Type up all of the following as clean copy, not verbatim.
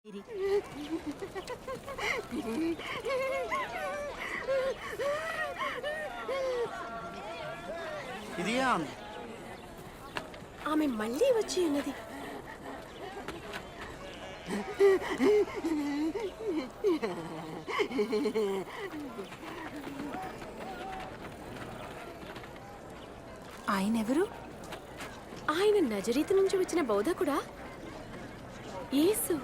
ఇది ఆమె మళ్ళీ వచ్చి ఉన్నది. ఆయనెవరు? ఆయన నజరీతు నుంచి వచ్చిన బౌద్ధకుడా? యేసు.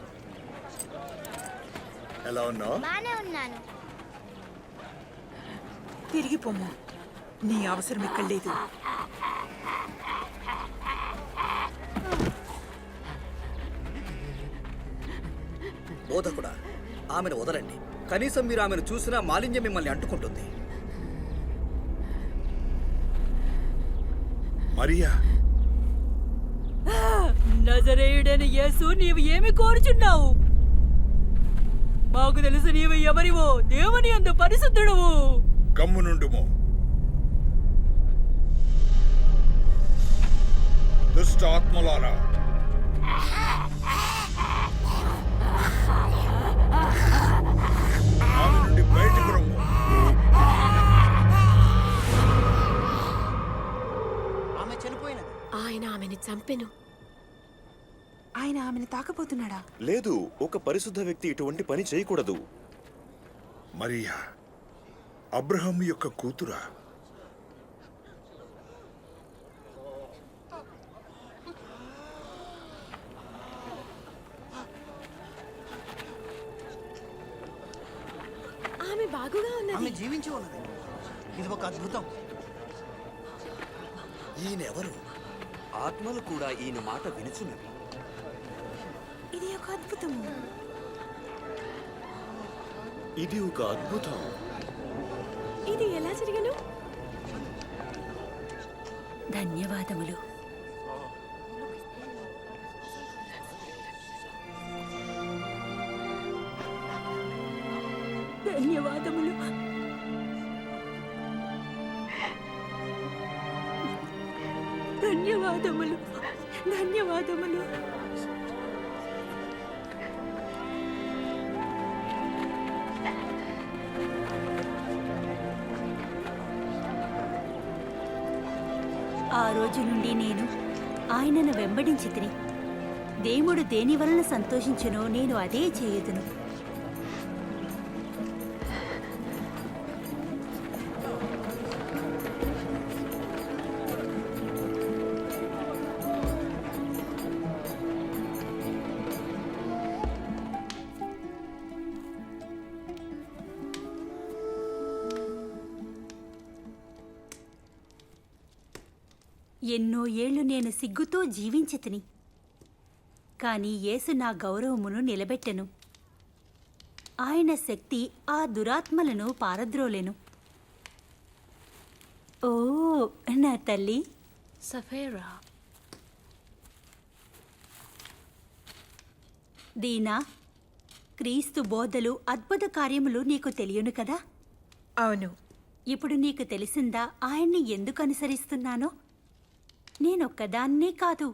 ఎలా ఉన్నావు? బానే ఉన్నాను. తిరిగి పొమ్ము, నీ అవసరం ఇక్కడ లేదు. బోధకుడా, ఆమెను వదలండి. కనీసం మీరు ఆమెను చూసినా మాలిన్యం మిమ్మల్ని అంటుకుంటుంది. మరియా, నజరేయుడైన యేసు, నీవు ఏమి కోరుచున్నావు? మాకు తెలుసు నీవు ఎవరివో, దేవుని యందు పరిశుద్ధుడవు. గమ్ము నుండుము. దుష్ట ఆత్మలారా, ఆమె నుండి బయటకు రమ్ము. ఆమె చనిపోయినది. ఆయన ఆమెని చంపెను. ఆయన ఆమెను తాకబోతున్నాడా? లేదు, ఒక పరిశుద్ధ వ్యక్తి ఇటువంటి పని చేయకూడదు. మరియా, అబ్రహాం యొక్క కూతురా? ఆమె బాగుగా ఆమె ఉన్నది. జీవించి ఉన్నది. ఇది ఒక అద్భుతం. ఈయనెవరు? ఆత్మలు కూడా ఈయన మాట వినుచున్నవి. ఇది ఒక అద్భుతము. ఇది ఒక అద్భుతం. ఇది ఎలా జరిగను? ధన్యవాదములు. ధన్యవాదములు. ధన్యవాదములు. ధన్యవాదములు. ఆ రోజు నుండి నేను ఆయనను వెంబడించితిని. దేవుడు దేని వలన సంతోషించునో నేను అదే చేయుదును. ఎన్నో ఏళ్లు నేను సిగ్గుతో జీవించితిని. కాని యేసు నా గౌరవమును నిలబెట్టెను. ఆయన శక్తి ఆ దురాత్మలను పారద్రోలెను. ఓ నా తల్లి సఫేరా. దీనా, క్రీస్తు బోధలు, అద్భుత కార్యములు నీకు తెలియను కదా? అవును. ఇప్పుడు నీకు తెలిసిందా ఆయన్ని ఎందుకు అనుసరిస్తున్నానో? నేనొక్కదాన్నే కాదు,